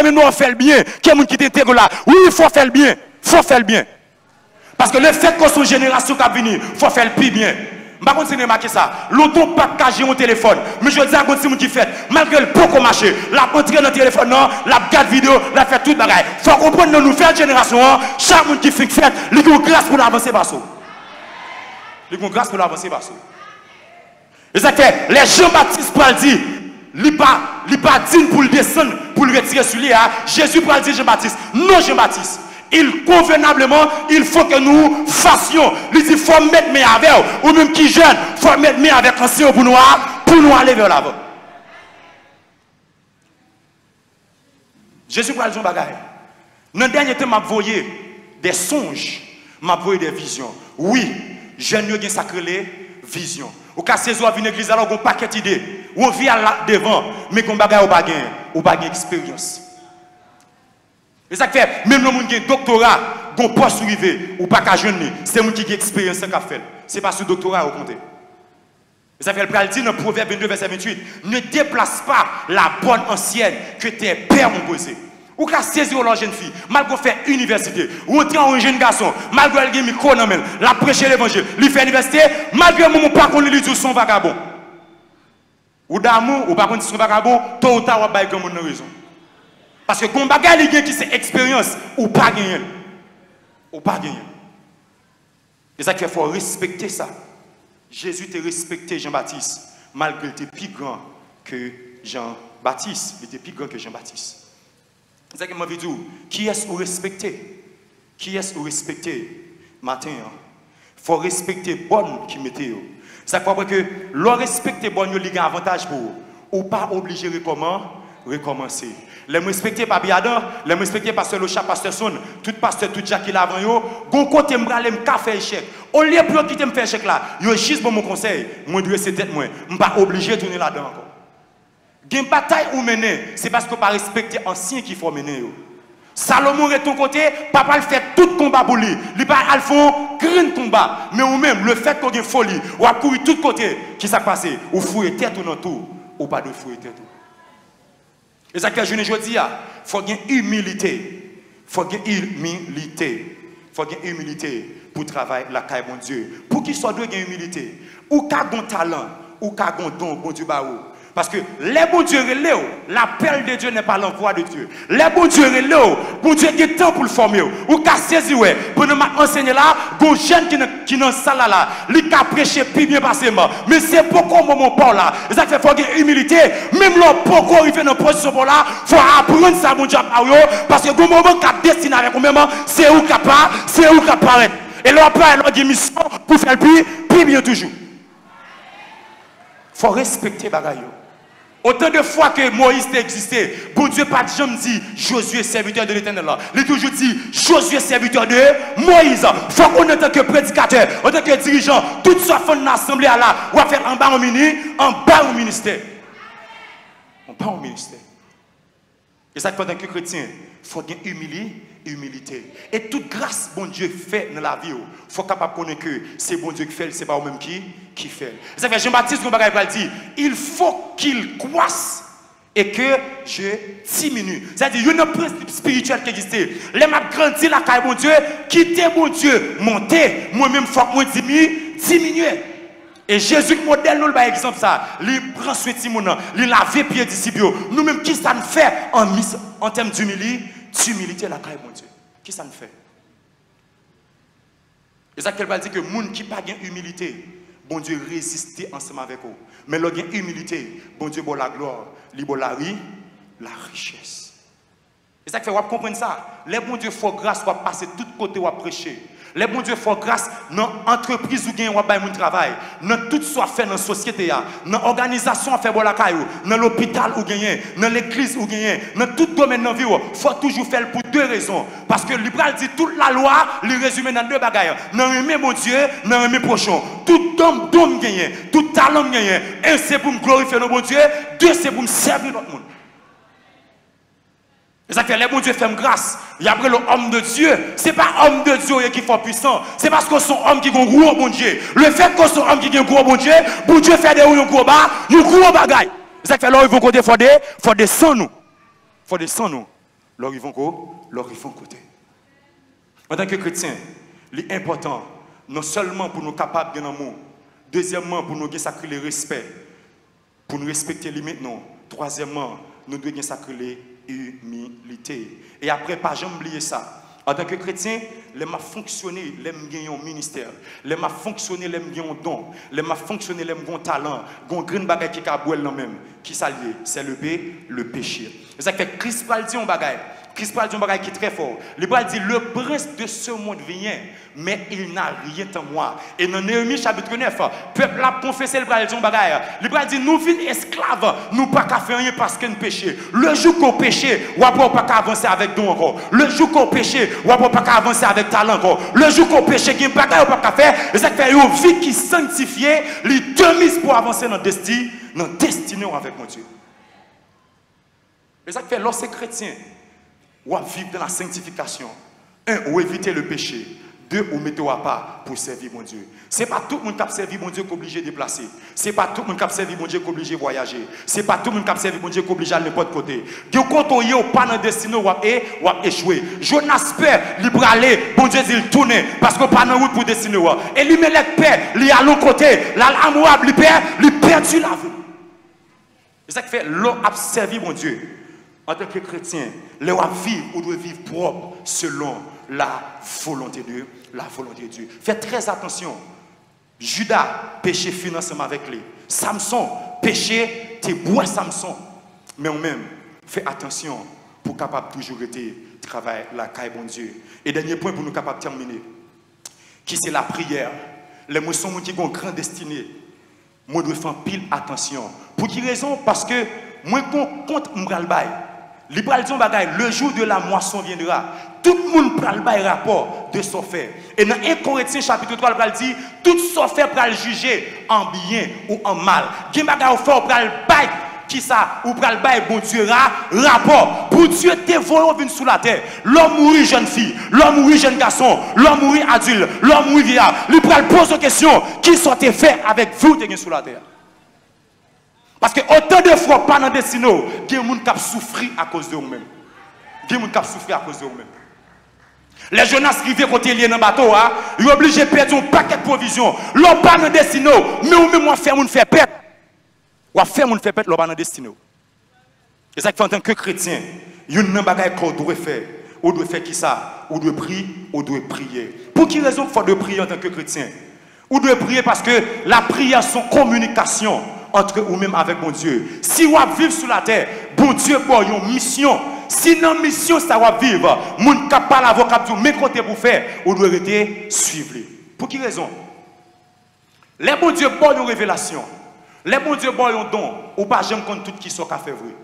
même on fait le bien, qui est gens qui t'intègre là. Oui, il faut faire le bien, il faut faire le bien. Parce que le fait qu'on soit génération qui a venu, il faut faire le plus bien. Je ne vais pas continuer à marquer ça. L'auto pas caché mon téléphone. Mais je dis à quelqu'un qui fait, malgré le beaucoup marché, la entrer dans le téléphone, la garde vidéo, la fait tout le bagage. Il faut comprendre que nous faisons génération, chaque monde qui fait fête, il a grâce pour l'avancer par ça. Il a grâce pour l'avancer par ça. Et ça fait, les Jean-Baptiste pour le dire, il n'est pas digne pour le descendre, pour le retirer sur lui. Jésus pour le dire Jean-Baptiste. Non, Jean-Baptiste. Convenablement, il faut que nous fassions. Il dit, il faut mettre mes avec, ou même qui jeune, il faut mettre mes avec ancien pour nous aller vers l'avant. Jésus pour le dire bagaille. Dans le dernier temps, m'a voyé des songes, m'a voyé des visions. Oui, jeune yo gen sacré vision. Ou ka saison à une église alors on paquet d'idées. Ou vient là devant, mais qu'on bagaille ou pas gain expérience. Et ça fait, même le monde qui a un doctorat, qu'on peut suivre, ou pas qu'à jeune, c'est le monde qui a expérience qu'a fait. C'est pas ce doctorat au compte. Et ça fait le pral dit dans Proverbe 22, verset 28, ne déplace pas la bonne ancienne que tes pères m'ont posée. Ou qu'à saisir la jeune fille, malgré faire université, ou entrer en jeune garçon, malgré le micro dans main, la prêcher l'évangile, lui faire université, malgré mon pas qu'on lui dit son vagabond. Ou d'amour, ou pas qu'on dit son vagabond, tôt ou tard, on va comme une raison. Parce que quand on bagaille qui c'est expérience, ou pas gagner. Ou pas gagner. Et ça qu'il faut respecter ça. Jésus t'a respecté Jean-Baptiste, malgré qu'il était plus grand que Jean-Baptiste. Il était plus grand que Jean-Baptiste. C'est ça que je veux dire. Qui est-ce que vous respectez? Qui est-ce que vous respectez? Matin, il faut respecter bonne qui mettez. Ça veut dire que le respecter bonne, il y a un avantage pour vous. Ou pas obligé de recommencer. Les respecter pas Biadan, les respecter pasteur Locha, pasteur Son, tout pasteur tout Jacques qui l'avant yo, gon côté m'bralé m'ka faire échec. Au lieu pour quitter me faire échec là, yo juste bon mon conseil, moi doit c'est tête moi, m'pas obligé de tourner là-dedans encore. Gen bataille ou mener, c'est parce que pas respecter ancien qu'il faut mener yo. Salomon est ton côté, papa le fait tout combat pour lui. Il pas al fond grand combat, mais ou même le fait qu'on ait folie, ou a courir tout côté, qui s'est passé, ou fouiller tête ou non tout, ou pas de fouiller tête. Et ça que je dis, il faut gagner humilité. Il faut gagner humilité. Il faut gagner humilité pour travailler la caille mon Dieu. Pour qu'il soit gagner humilité. Ou qu'a bon talent, ou qu'a bon don, bon Dieu baou. Parce que les bons dieux relèvent, l'appel de Dieu n'est pas l'envoi de Dieu. Les bons dieux relèvent, bon Dieu a temps pour le former. Ou qu'a saisi, pour nous enseigner là, bon jeune qui dans salle là, il a prêché plus bien passément. Mais c'est pourquoi moment pas là. Et ça fait faut gagner humilité. Même l'homme pourquoi arriver dans position pour là, faut apprendre ça bon Dieu parce que au moment qu'a destiné avec vous même, c'est où capable, c'est où capable. Et l'homme pas une mission pour faire plus bien toujours. Faut respecter bagaille. Autant de fois que Moïse existait, bon Dieu pas jamais dit Josué serviteur de l'Éternel. Il a toujours dit Josué serviteur de Moïse. Il faut qu'on en tant que prédicateur, en tant que dirigeant, toute sa fin de l'assemblée là, ou à faire en bas au ministère. En bas au ministère. Et ça, pendant que chrétien, il faut gagner humilité. Et toute grâce, bon Dieu fait dans la vie, il faut capable de connaître que c'est bon Dieu qui fait, c'est pas vous-même qui fait. Ça fait Jean-Baptiste, qu'on va dire, il faut qu'il croisse et que je diminue. C'est-à-dire, il y a un principe spirituel qui existe. Les m'a grandi la caille, bon Dieu, quitter mon Dieu, monter, moi-même, il faut que moi diminuer. Et Jésus modèle nous par exemple ça, il prend soin de Simon, il lave les pieds disciples. Nous-mêmes qui ça nous fait en termes d'humilité la caille mon Dieu. Qui ça nous fait? Et ça qu'elle va dire que les gens qui n'ont pas d'humilité, bon Dieu résiste ensemble avec eux. Mais leur humilité, bon Dieu, bon la gloire, la richesse. Et ça fait qu'on comprendre ça. Les bon Dieu font grâce, on passer tout côté, on prêcher. Les bon Dieu font grâce dans l'entreprise où on a un travail, dans tout soit fait dans la société, dans l'organisation où fait bon la caillou, dans l'hôpital où gagné, dans l'église où gagné, dans tout domaine de la vie, il faut toujours faire pour deux raisons. Parce que l'Ibral dit toute la loi, il résume dans deux bagailles. Dans aimer mon Dieu, dans aimer prochain. Tout homme gagné, tout talent gagné. Un c'est pour me glorifier notre bon Dieu, deux c'est pour me servir notre monde. Et ça fait les bons dieux font grâce. Et après l'homme de Dieu, ce n'est pas l'homme de Dieu qui fait puissant. C'est parce que son homme qui a un gros bon Dieu. Le fait que son homme qui a un gros bon Dieu fait des gros bas, un gros bagaille. Et ça fait là ils vont côté, faut descendre nous. Faut descendre nous. Là ils vont côté. En tant que chrétien, l'important, non seulement pour nous capables de l'amour, deuxièmement pour nous sacrer le respect, pour nous respecter les maintenant. Troisièmement, nous devons sacrer humilité. Et après, pas jamais oublier ça. En tant que chrétien, les m'a fonctionné, les m'a gagné un ministère, les m'a fonctionné, les m'a gagné un don, les m'a fonctionné, les m'a gagné un talent, un grand bagage qui a boire même, qui s'allie, c'est le péché. C'est ça que Christ va dire un bagage. Christ parle d'un bagage qui est très fort. Le Bible dit le prince de ce monde vient, mais il n'a rien en moi. Et dans Néhémie chapitre 9, le peuple a confessé le bagage d'un bagage. Le Bible dit nous sommes esclaves, nous pas qu'à faire rien parce que nous péchons. Le jour qu'on péche, on ne peut pas avancer avec don encore. Le jour qu'on péche, on ne peut pas avancer avec talent encore. Le jour qu'on péche, il n'y a pas qu'à faire. Et ça fait une vie qui est sanctifiée, les deux mises pour avancer dans le destinée avec mon Dieu. Et ça fait lorsque chrétien, ou à vivre dans la sanctification. Un, ou éviter le péché. Deux, ou mettre à part pour servir mon Dieu. Ce n'est pas tout le monde qui a servi mon Dieu qui est obligé de déplacer. Ce n'est pas tout le monde qui a servi mon Dieu qui est obligé de voyager. Ce n'est pas tout le monde qui a servi mon Dieu qui est obligé d'aller n'importe côté. Quand on est pas dans le destin, ou à échouer. Jonas Père, il va aller, bon Dieu dit il tourne parce qu'on n'est pas dans la route pour destiner. Et lui met le Père, il est à l'autre côté. L'amour, il perdu la vie. C'est ça qui fait l'homme a servi mon Dieu. En tant que chrétien, les doit vivre ou doit vivre propre selon la volonté de Dieu. Faites très attention. Judas péché financement avec lui. Samson péché, t'es bois Samson. Mais on même, fais attention pour capable toujours être travail la caille bon Dieu. Et dernier point pour nous capable terminer. Qui c'est la prière. Les mots sont qui ont une grande destinée. Moi dois faire pile attention. Pour quelle raison? Parce que moi compte m'bral bail. Le jour de la moisson viendra. Tout le monde prend le rapport de son fait. Et dans 1 Corinthiens chapitre 3, il dit tout son fait pour le juger en bien ou en mal. Il y a des choses pour le bail qui ça ou pour le bail bon Dieu rapport. Pour Dieu te voler sous la terre. L'homme mourit jeune fille, l'homme mourit jeune garçon, l'homme mourit adulte, l'homme mourit vieillard. Il prend pose une question qui sont fait avec vous sous la terre. Parce que autant de fois, pas dans le destin, il y a des gens qui souffrent à cause de vous-même. Il y a des gens qui souffrent à cause de vous-même. Les Jonas qui viennent côté lié dans le bateau, ils sont obligés de perdre un paquet de provisions. L'on pas dans le destin, mais ou même faire mon faire pète. Ou faire mon faire pète, l'on pas dans le destin. Et ça fait en tant que chrétien, il y a une bagaille qu'on doit faire. On doit faire qui ça? On doit prier, on doit prier. Pour quelle raison il faut prier en tant que chrétien? On doit prier parce que la prière, c'est une communication entre vous-même avec mon Dieu. Si vous vivez sur la terre, bon Dieu a une mission. Si dans mission ça va vivre, mon capable avocat du même côté pour faire, on doit rester suivre. Pour quelle raison? Les bon Dieu ont une révélation. Les bon Dieu ont un don. Ou pas jamais compte tout qui sont qu'à faire vrai.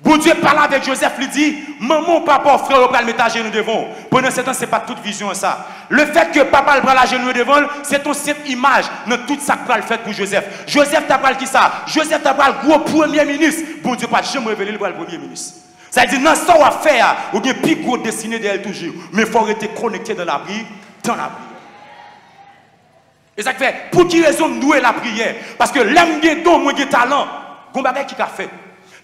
Bon Dieu parle avec Joseph, lui dit, maman, papa, frère, on va le mettre à genoux devant. Pendant ce temps, ce n'est pas toute vision ça. Le fait que papa le prend à genoux devant, c'est ton cette image dans tout ça que le fait pour Joseph. Joseph t'a parlé qui ça? Joseph t'a parlé gros premier ministre. Bon Dieu, pas jamais révélé le premier ministre. Ça veut dire, dans ce qu'on va faire, ou bien plus gros destiné d'elle toujours. Mais il faut rester connecté dans la prière, Et ça fait, pour qui raison nous la prière? Parce que l'homme qui est don, moi qui est talent, il y a des qui a fait.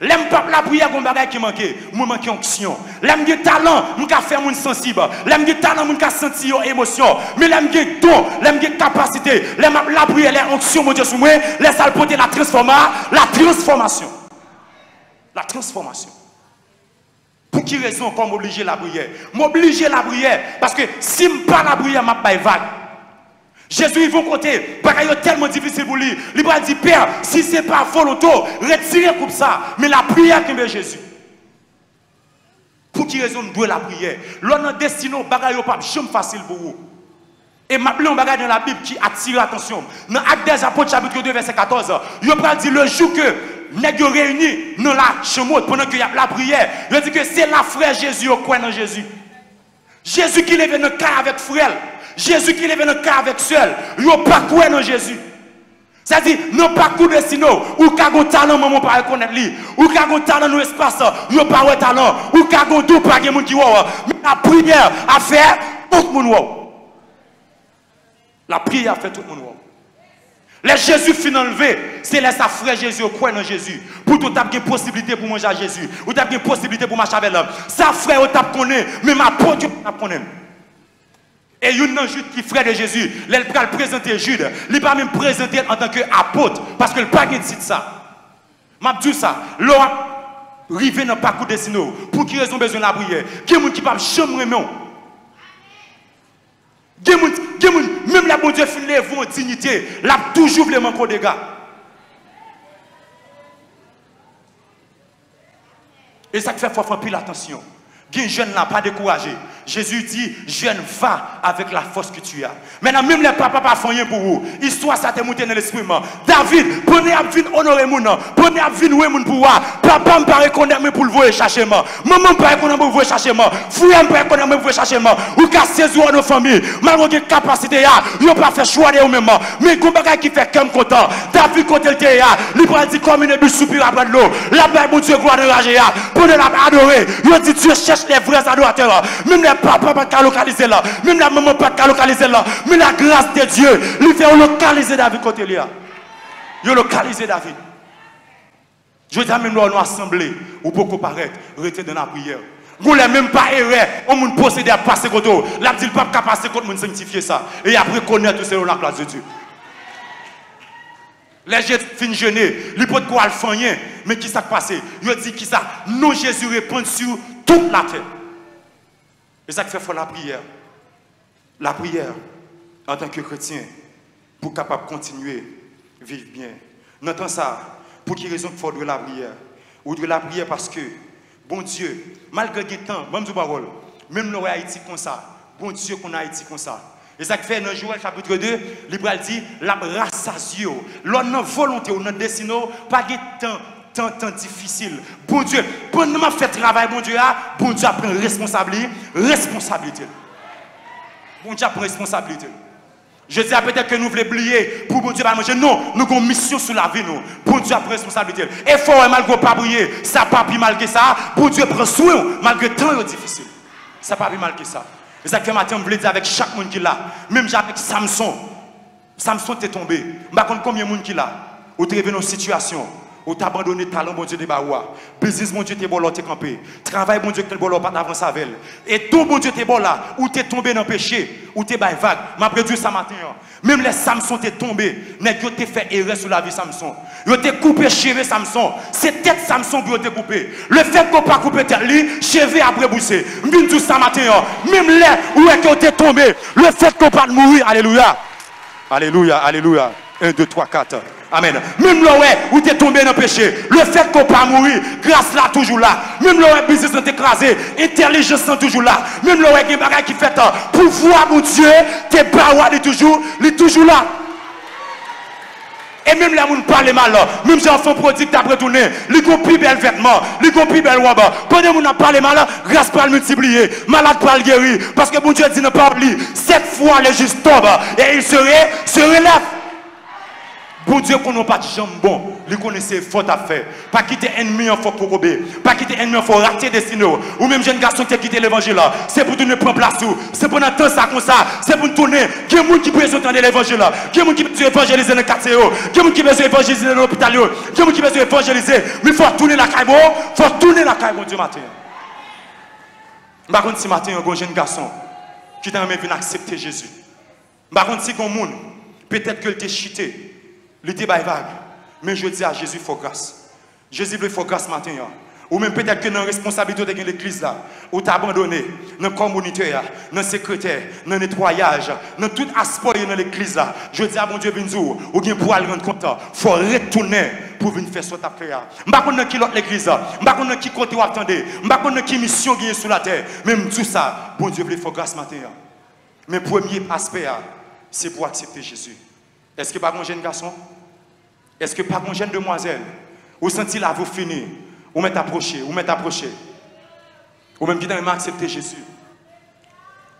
L'aime pas la prière comme bagage qui manquait, moi manquer onction. L'aime de talent, moi ka faire mon sensible. L'aime de talent, moi ka sentir émotion. Mais l'aime de don, l'aime de capacité, l'aime la prière, les onction mon Dieu sous moi, laisse ça porter la transformation. La transformation. Pour qui raison qu'on m'oblige la prière? M'obliger la prière parce que si je ne pas la prière, je vais vague. Jésus, ils vont côté, parce qu'il est tellement difficile pour lui. Il va dire, Père, si ce n'est pas volonté, retirez comme ça. Mais la prière qui est Jésus. Pour qui raison nous devons la prière? L'on destiné, bagaille n'est pas facile pour vous. Et maintenant, on regarde dans la Bible qui attire l'attention. Dans Actes des Apôtres, chapitre 2, verset 14, il va dire le jour que nous sommes réunis dans la chambre pendant qu'il y a la prière, il dit que c'est la frère Jésus au coin dans Jésus. Jésus qui est venu dans le cas avec frère. Jésus qui est venu dans le cas avec seul. Il n'y a pas quoi dans Jésus. C'est-à-dire, non pas coup de sinon, ou qu'à un talent, maman pas reconnaître lui, ou qu'à un talent dans l'espace, il n'y a pas de talent, ou qu'à un tout pas de monde qui voit. Mais la prière à faire, tout le monde voit. La prière fait tout le monde. Les Jésus fin enlevé, c'est les sa frère Jésus au coin dans Jésus. Pour tout avoir une possibilité pour manger à Jésus. Ou tu as une possibilité pour marcher avec l'homme. Sa frère au tap connaît, mais ma pote tap connaît. Et il y a un Jude qui frère de Jésus, il va le présenter Jude. Il ne va pas même présenter en tant qu'apôtre. Parce que le pas de ça. Je dis ça. L'homme arrive dans le parcours de Sino. Pour qui raison besoin de la prière? Qui est qui ne peut pas jamais même la bonne Dieu fait lever en dignité, l'a toujours voulu manquer des gars. Et ça fait faut faire pile attention. Les jeunes n'a pas découragé. Jésus dit, jeune, va avec la force que tu as. Maintenant, même les papas pas font rien pour vous. Histoire, ça te monté dans l'esprit. David, prenez à venir honorer mon nom. Prenez à venir louer mon pouvoir. Papa me paraît reconnaître pour le voir chercher moi. Maman me paraît reconnaître pour le voir chercher moi. Fouille me paraît reconnaître pour le voir chercher moi. Ou qu'à saisir nos familles. Malgré capacité, ils n'ont pas fait choix de eux-mêmes. Mais il y a un qui fait comme content. David, quand il était là, il va dire comme une bûche soupir après de l'eau. La paix, mon Dieu, gloire de rager. Prenez la adorer. Il dit, Dieu cherche les vrais adorateurs. Même les papas pas qu'à localiser là. Même la maman pas qu'à localiser là. Mais la grâce de Dieu, lui fait localiser David côté là. Il localiser David. Je dis même nous assembler ou pour paraître, rester dans la prière. Vous n'avez même pas erreur, on monde posséder à passer contre vous. Là, il ne peut pas passer contre vous sanctifier ça. Et après connaître tout ça dans la place de Dieu. Les gens finissent jeûner, ils ne peuvent pas le faire rien. Mais qui s'est passé? Il dit qui ça? Non, Jésus répond sur toute la terre. Et ça fait la prière. La prière, en tant que chrétien, pour capable continuer à vivre bien. Nous entendons ça. Pour quelle raison il faut de la prière? Ou de la prière parce que, bon Dieu, malgré le temps, même du parole, même nous Haïti comme ça, bon Dieu qu'on a Haïti comme ça. Et ça fait dans Joël chapitre 2, l'Ibral dit, la rassasio. L'on a volonté, on a destiné, pas de temps difficile. Bon Dieu, pendant que fait travail, bon Dieu prend responsabilité. Bon Dieu prend responsabilité. Je dis peut-être que nous voulons oublier pour bon Dieu pas manger. Non, nous avons une mission sur la vie. Nous. Bon Dieu prend responsabilité. Et faut malgré pas briller, ça pas plus mal que ça. Bon Dieu prend soin malgré temps difficile. Ça pas plus mal que ça. Et ça fait matin, je voulais dire avec chaque monde qui est là. Même avec Samson. Samson est tombé. Je ne sais pas combien de monde qui est là. Ou tu es dans une situation. Ou tu as abandonné le talent, bon Dieu, de Baoua. Business, bon Dieu, tu es bon là, tu es campé. Travail, bon Dieu, tu es bon là, pas d'avancer avec. Et tout, bon Dieu, tu es bon là. Ou tu es tombé dans le péché. Ou tu es vague. Je Dieu ça matin. Même les Samson, tu es tombé. Mais tu as fait erreur sur la vie Samson. Tu as coupé cheveux Samson. C'est tête Samson qui a coupé. Le fait qu'on pas coupé tête, cheveux après boussé. Je dis tout ça matin. Même les où est-ce que tu es tombé. Le fait qu'on pas mourir. Alléluia. Alléluia. Alléluia. 1, 2, 3, 4. Amen. Même là où tu es tombé dans le péché, le fait qu'on ne peut pas mourir, grâce là toujours là. Même là où business est écrasé, intelligence est toujours là. Même là où il y a des bagages qui fait pouvoir mon Dieu, tes parois est toujours là. Et même là où on parle mal, même si enfant prodigue t'a retourné, il a plus bel vêtement, il a plus bel robe. Pendant qu'on a parlé mal, grâce par le multiplier, malade par le guérir. Parce que mon Dieu dit ne pas oublier, 7 fois les justes tombent et il se relève. Bon Dieu, qu'on n'a pas de jambon, il connaissait faute à faire. Pas quitter ennemi en faut pour rober. Pas quitter ennemi en faut rater des signaux. Ou même jeune garçon qui a quitté l'évangile là. C'est pour tourner prendre place. C'est pour attendre ça comme ça. C'est pour tourner. Qui est monde qui peut entendre l'évangile là. Qui est monde qui peut évangéliser dans le quartier. Qui est monde qui peut évangéliser dans l'hôpital. Qui est monde qui peut évangéliser. Mais il faut tourner la caille. Il faut tourner la caille, mon Dieu, matin. Par contre, si matin, un jeune garçon qui t'a même venu accepter Jésus. Par contre, si un monde, peut-être qu'il était cheaté. Il était vague. Mais je dis à Jésus, il faut grâce. Jésus veut faut grâce matin. Ou même peut-être que dans la responsabilité de l'église là, ou t'as abandonné dans le communautaire, dans le secrétaire, dans le nettoyage, dans tout aspect dans l'église là. Je dis à mon Dieu, Binzou, ou bien pour aller rendre compte, il faut retourner pour venir faire ce que tu as fait. Je ne sais pas qui l'autre l'église, je ne sais pas qui côté vous attendez, je ne sais pas qui mission qui est sur la terre. Même tout ça, bon Dieu veut faire grâce matin. Mais premier aspect, c'est pour accepter Jésus. Est-ce que pas un jeune garçon? Est-ce que pas une jeune demoiselle? Vous sentez là, vous finissez? Ou m'êtes approché, ou m'êtes approché. Ou même qui t'a accepté Jésus.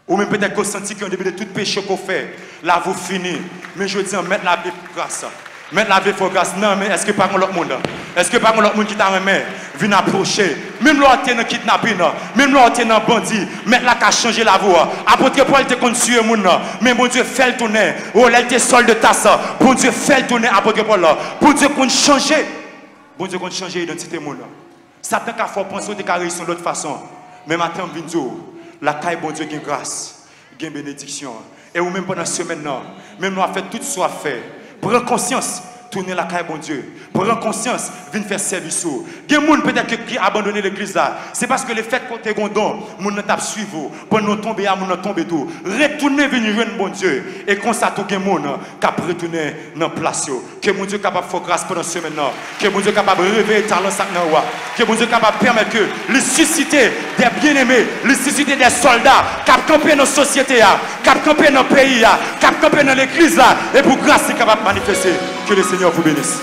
Ou même peut-être que vous sentez qu'en début de tout péché qu'on fait, là vous finissez. Mais je dis, mettre la vie pour grâce. Mettre la vie pour grâce. Non, mais est-ce que pas l'autre monde? Est-ce que pas l'autre monde qui t'a remis? Vient approcher. Même l'autre qui est dans kidnapping, même l'autre qui est dans bandit, mettre la qu'à changer la voie. Apôtre Paul te construit mon nom. Mais mon Dieu fait le tourner. Oh, là, il te sol de tasse. Bon Dieu fait le tourner, apôtre Paul. Bon Dieu qu'on change. Bon Dieu qu'on change l'identité mon nom. Satan a fait penser que tu as réussi de l'autre façon. Mais maintenant, la caille, bon Dieu, qui grâce, qui bénédiction. Et ou même pendant ce semaine, même nous avons fait tout ce qu'on a fait. Prends conscience, tournez la caille, bon Dieu. Prends conscience, viens faire service. Il y a des gens peut-être qui ont abandonné l'église là. C'est parce que le fait qu'on te gondon, nous ne t'avons suivi. Pour nous tomber, nous ne tomber tout. Retournez, venir jouer bon Dieu. Et comme ça, tout le monde qui a retourné dans la place. Que mon Dieu est capable de faire grâce pendant ce semaine. Que mon Dieu est capable de réveiller le talent. Que mon Dieu est capable de permettre que les susciter des bien-aimés, les susciter des soldats qui ont campé dans la société, qui ont campé dans le pays, qui ont campé dans l'église. Et pour grâce, c'est capable de manifester. Que le Seigneur vous bénisse.